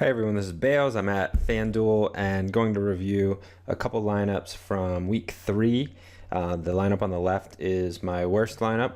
Hey everyone, this is Bales. I'm at FanDuel and going to review a couple lineups from week 3. The lineup on the left is my worst lineup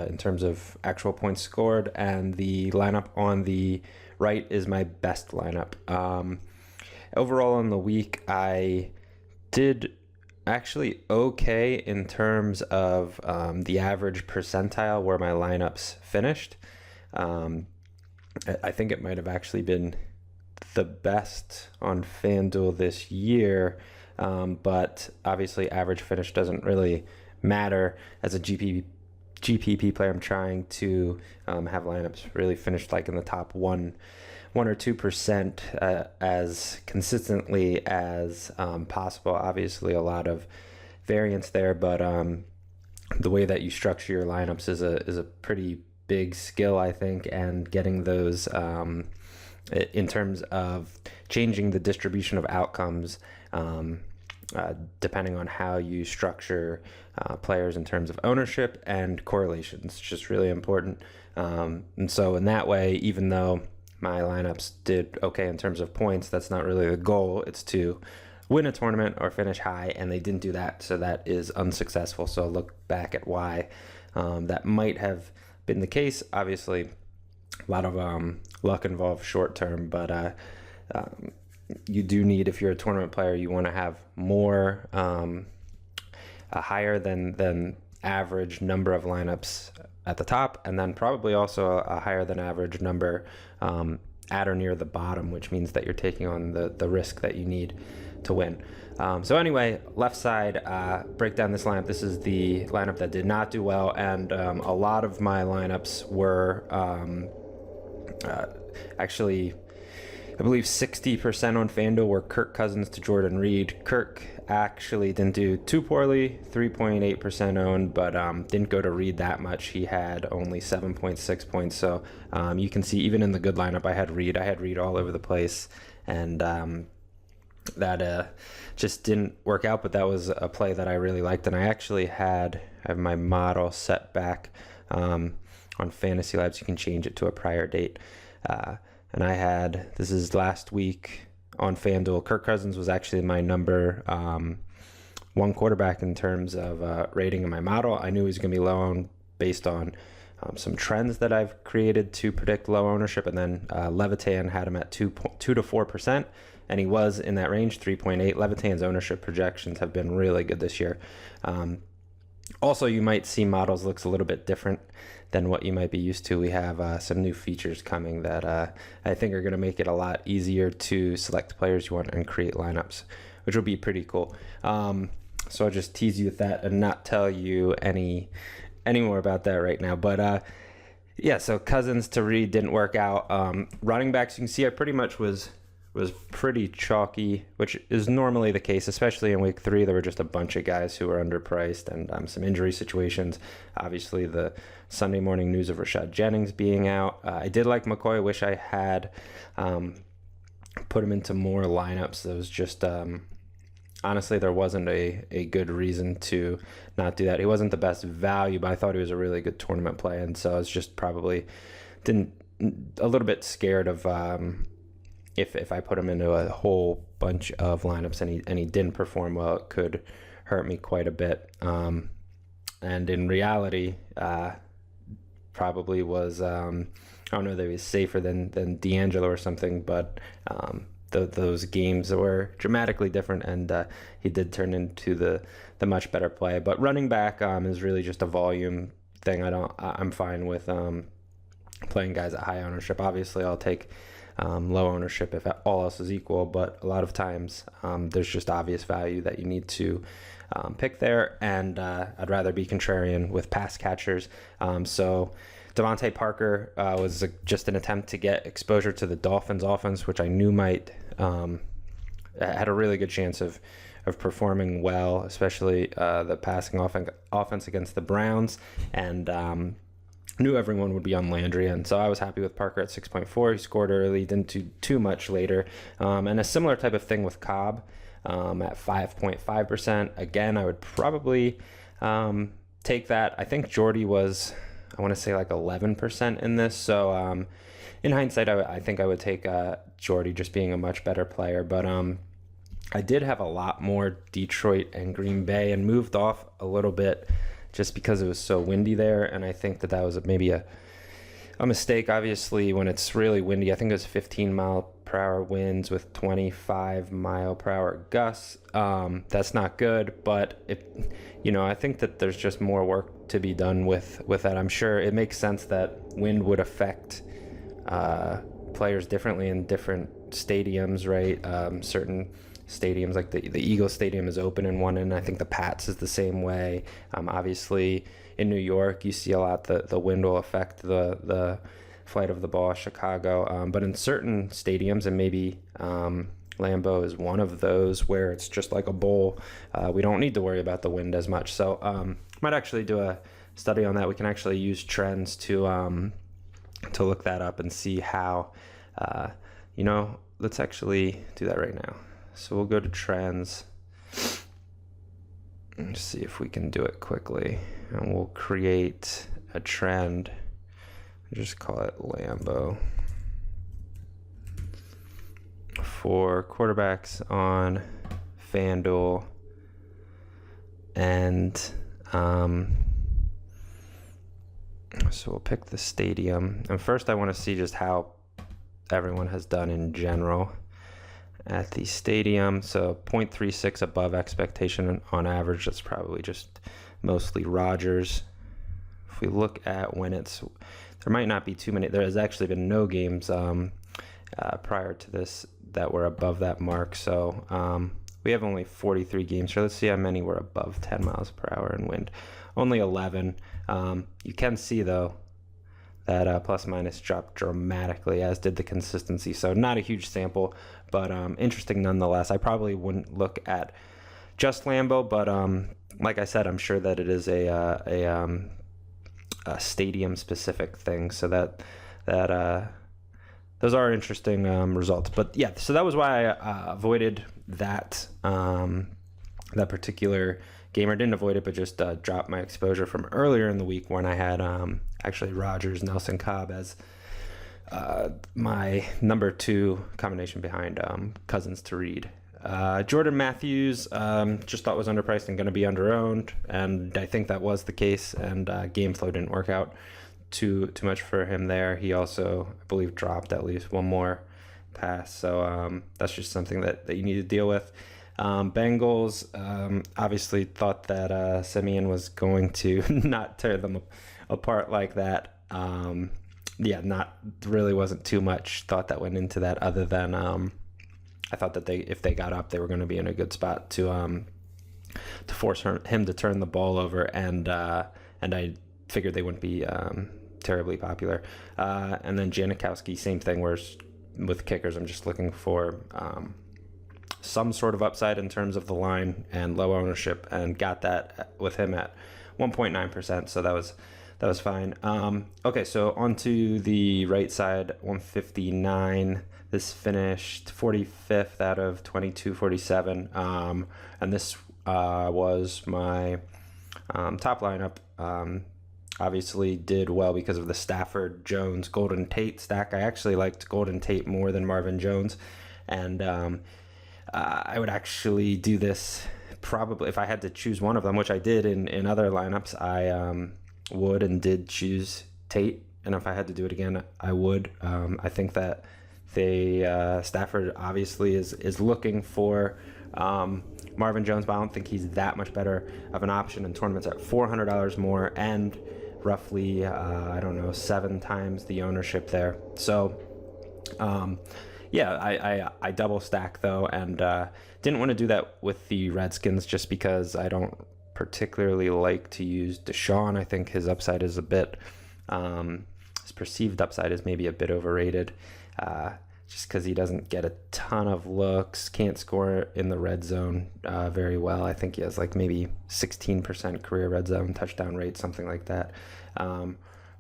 in terms of actual points scored, and the lineup on the right is my best lineup. Overall on the week, I did actually okay in terms of the average percentile where my lineups finished. I think it might have actually been the best on FanDuel this year, but obviously average finish doesn't really matter. As a GPP player, I'm trying to have lineups really finished like in the top 1 or 2% as consistently as possible. Obviously a lot of variance there, but the way that you structure your lineups is a pretty big skill, I think, and getting those in terms of changing the distribution of outcomes depending on how you structure players in terms of ownership and correlations. It's just really important. And so in that way, even though my lineups did okay in terms of points, that's not really the goal. It's to win a tournament or finish high, and they didn't do that, so that is unsuccessful. So look back at why that might have been the case. Obviously, a lot of luck involved short term, but you do need, if you're a tournament player, you want to have more a higher than average number of lineups at the top, and then probably also a higher than average number at or near the bottom, which means that you're taking on the risk that you need to win. So anyway, left side, break down this lineup. This is the lineup that did not do well, and a lot of my lineups were actually, I believe 60% on FanDuel were Kirk Cousins to Jordan Reed. Kirk actually didn't do too poorly, 3.8% owned, but didn't go to Reed that much. He had only 7.6 points. So you can see even in the good lineup, I had Reed all over the place, and that just didn't work out. But that was a play that I really liked, and I actually have my model set back on FantasyLabs. You can change it to a prior date. And I had, this is last week on FanDuel, Kirk Cousins was actually my number 1 quarterback in terms of rating in my model. I knew he was going to be low owned based on some trends that I've created to predict low ownership. And then Levitan had him at 2 to 4%, and he was in that range, 3.8. Levitan's ownership projections have been really good this year. Also, you might see models looks a little bit different than what you might be used to. We have some new features coming that I think are going to make it a lot easier to select players you want and create lineups, which will be pretty cool. So I'll just tease you with that and not tell you any more about that right now. But yeah, so Cousins to Reed didn't work out. Running backs, you can see I pretty much was pretty chalky, which is normally the case, especially in week 3. There were just a bunch of guys who were underpriced and some injury situations. Obviously, the Sunday morning news of Rashad Jennings being out. I did like McCoy. I wish I had put him into more lineups. There was just, honestly, there wasn't a good reason to not do that. He wasn't the best value, but I thought he was a really good tournament play. And so I was just probably a little bit scared of if I put him into a whole bunch of lineups and he didn't perform well, it could hurt me quite a bit. And in reality, probably was, I don't know that he was safer than D'Angelo or something, but those games were dramatically different, and he did turn into the much better play. But running back is really just a volume thing. I'm fine with playing guys at high ownership. Obviously, I'll take low ownership if all else is equal, but a lot of times there's just obvious value that you need to pick there, and I'd rather be contrarian with pass catchers. So Devontae Parker was just an attempt to get exposure to the Dolphins offense, which I knew might had a really good chance of performing well, especially the passing offense against the Browns, and knew everyone would be on Landry, and so I was happy with Parker at 6.4. He scored early, didn't do too much later. And a similar type of thing with Cobb at 5.5%. Again, I would probably take that. I think Jordy was, I want to say like 11% in this. So in hindsight, I think I would take Jordy, just being a much better player. But I did have a lot more Detroit and Green Bay and moved off a little bit just because it was so windy there. And I think that was maybe a mistake. Obviously, when it's really windy, I think it was 15-mile-per-hour winds with 25-mile-per-hour gusts. That's not good, but I think that there's just more work to be done with that. I'm sure it makes sense that wind would affect players differently in different stadiums, right? Certain stadiums, like the Eagles Stadium, is open in one end. I think the Pats is the same way. Obviously, in New York, you see a lot the wind will affect the flight of the ball. Chicago, but in certain stadiums, and maybe Lambeau is one of those where it's just like a bowl, we don't need to worry about the wind as much. So might actually do a study on that. We can actually use trends to look that up and see how. Let's actually do that right now. So we'll go to trends and see if we can do it quickly. And we'll create a trend. Just call it Lambeau for quarterbacks on FanDuel. And so we'll pick the stadium. And first I want to see just how everyone has done in general at the stadium. So 0.36 above expectation on average. That's probably just mostly Rodgers. If we look at when there might not be too many. There has actually been no games prior to this that were above that mark. So we have only 43 games. So let's see how many were above 10 miles per hour in wind. Only 11. You can see, though, that plus minus dropped dramatically, as did the consistency. So not a huge sample, but interesting nonetheless. I probably wouldn't look at just Lambeau, but like I said, I'm sure that it is a stadium-specific thing. So that those are interesting results. But yeah, so that was why I avoided that particular game, or didn't avoid it, but just dropped my exposure from earlier in the week when I had actually Rodgers, Nelson Cobb as my number 2 combination behind Cousins to Reed. Jordan Matthews just thought was underpriced and going to be underowned, and I think that was the case, and game flow didn't work out too much for him there. He also, I believe, dropped at least one more pass, so that's just something that you need to deal with. Bengals obviously thought that Simeon was going to not tear them apart like that. Not really wasn't too much thought that went into that, other than I thought that if they got up, they were going to be in a good spot to force him to turn the ball over, and I figured they wouldn't be terribly popular. And then Janikowski, same thing, where with kickers, I'm just looking for some sort of upside in terms of the line and low ownership, and got that with him at 1.9%. So that was fine. Okay, so onto the right side, 159. This finished 45th out of 2247, and this was my top lineup. Obviously did well because of the Stafford, Jones, Golden Tate stack. I actually liked Golden Tate more than Marvin Jones, and I would actually do this probably if I had to choose one of them, which I did in other lineups. I would and did choose Tate, and if I had to do it again, I would. I think that Stafford obviously is looking for Marvin Jones, but I don't think he's that much better of an option in tournaments at $400 more and roughly 7 times the ownership there. So I double stack though, and didn't want to do that with the Redskins just because I don't particularly like to use Deshaun. I think his upside is his perceived upside is maybe a bit overrated, just because he doesn't get a ton of looks, can't score in the red zone very well. I think he has like maybe 16% career red zone touchdown rate, something like that.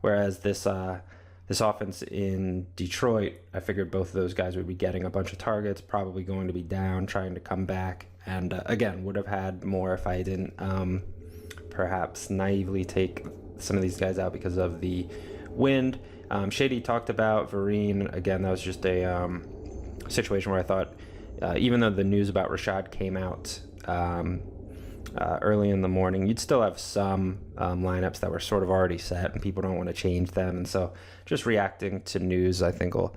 Whereas this offense in Detroit, I figured both of those guys would be getting a bunch of targets, probably going to be down, trying to come back, and again, would have had more if I didn't perhaps naively take some of these guys out because of the wind. Shady talked about Vereen. Again, that was just a situation where I thought, even though the news about Rashad came out early in the morning, you'd still have some lineups that were sort of already set and people don't want to change them. And so just reacting to news, I think, will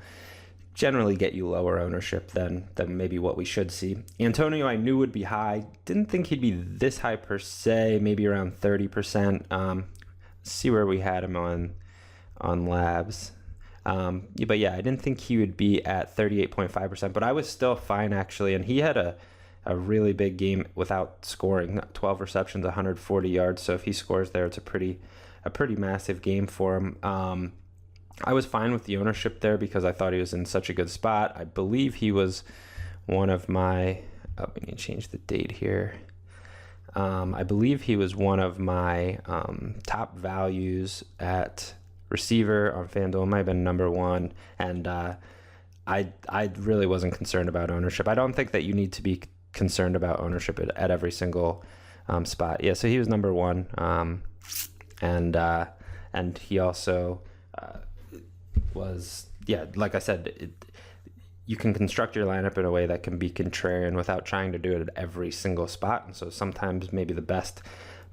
generally get you lower ownership than maybe what we should see. Antonio, I knew would be high. Didn't think he'd be this high per se, maybe around 30%. See where we had him on Labs. But yeah, I didn't think he would be at 38.5%, but I was still fine actually. And he had a really big game without scoring, 12 receptions, 140 yards. So if he scores there, it's a pretty massive game for him. I was fine with the ownership there because I thought he was in such a good spot. I believe he was one of my, we need to change the date here. I believe he was one of my top values at receiver on FanDuel. It might have been number one. And I really wasn't concerned about ownership. I don't think that you need to be concerned about ownership at every single spot. Yeah, so he was number one. And he also was, yeah, like I said, you can construct your lineup in a way that can be contrarian without trying to do it at every single spot. And so sometimes maybe the best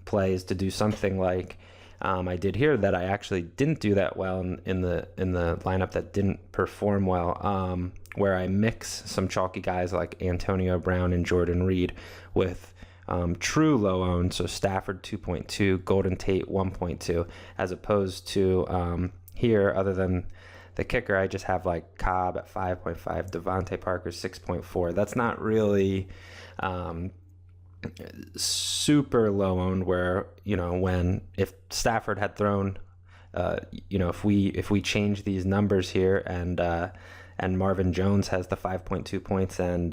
play is to do something like I did here, that I actually didn't do that well in the lineup that didn't perform well, where I mix some chalky guys like Antonio Brown and Jordan Reed with true low owned, so Stafford 2.2, Golden Tate 1.2, as opposed to here, other than the kicker, I just have like Cobb at 5.5, Devontae Parker 6.4. That's not really super low owned, where, if Stafford had thrown, if we change these numbers here and Marvin Jones has the 5.2 points and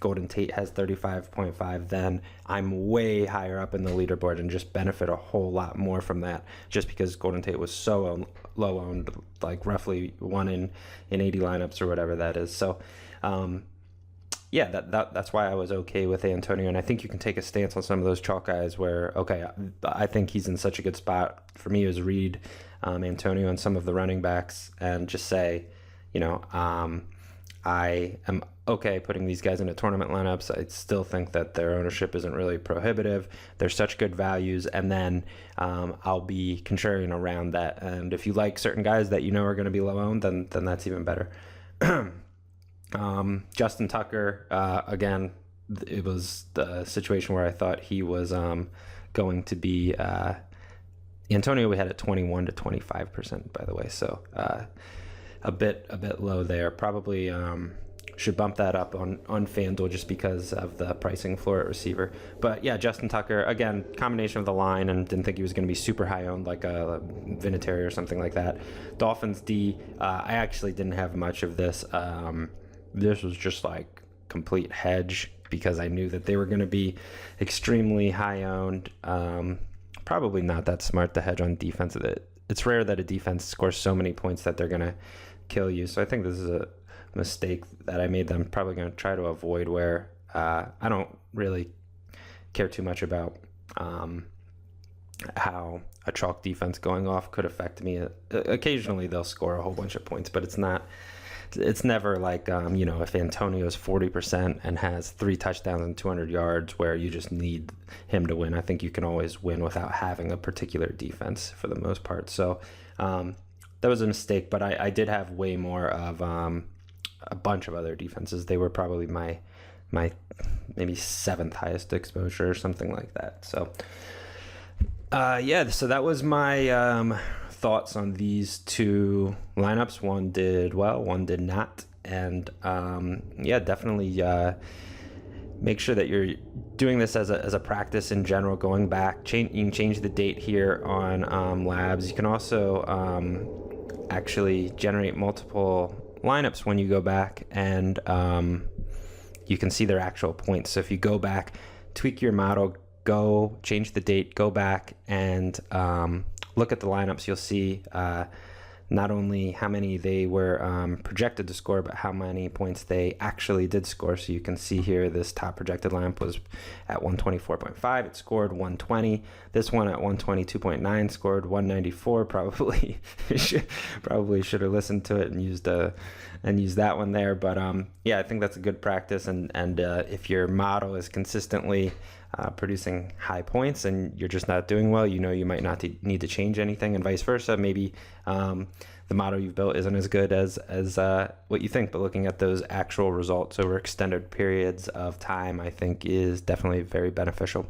Golden Tate has 35.5, then I'm way higher up in the leaderboard and just benefit a whole lot more from that, just because Golden Tate was so low owned, like roughly 1 in 80 lineups or whatever that is. So that's why I was okay with Antonio. And I think you can take a stance on some of those chalk guys where, okay, I think he's in such a good spot. For me, it was Reed, Antonio, and some of the running backs, and just say, I am okay putting these guys into tournament lineups. I still think that their ownership isn't really prohibitive. They're such good values. And then I'll be contrarian around that. And if you like certain guys that are going to be low owned, then that's even better. Justin Tucker, again, it was the situation where I thought he was going to be Antonio. We had at 21 to 25%, by the way. So a bit low there. Probably should bump that up on FanDuel just because of the pricing floor at receiver. But yeah, Justin Tucker, again, combination of the line, and didn't think he was going to be super high owned like a Vinatieri or something like that. Dolphins D, I actually didn't have much of this. This was just like complete hedge because I knew that they were going to be extremely high owned. Probably not that smart to hedge on defense. It's rare that a defense scores so many points that they're going to kill you. So I think this is a mistake that I made that I'm probably going to try to avoid, where I don't really care too much about how a chalk defense going off could affect me. Occasionally they'll score a whole bunch of points, but it's never like, if Antonio's 40% and has 3 touchdowns and 200 yards where you just need him to win. I think you can always win without having a particular defense for the most part. So that was a mistake, but I did have way more of a bunch of other defenses. They were probably my maybe 7th highest exposure or something like that. So so that was my thoughts on these 2 lineups. One did well, one did not. And definitely make sure that you're doing this as a practice in general, going back. You can change the date here on Labs. You can also actually generate multiple lineups when you go back, and you can see their actual points. So if you go back, tweak your model, go change the date, go back and look at the lineups, you'll see not only how many they were projected to score, but how many points they actually did score. So you can see here this top projected lineup was at 124.5. It scored 120. This one at 122.9 scored 194. Probably should have listened to it and used that one there. But I think that's a good practice. And if your model is consistently producing high points and you're just not doing well, you might not need to change anything, and vice versa. Maybe the model you've built isn't as good as what you think, but looking at those actual results over extended periods of time, I think is definitely very beneficial.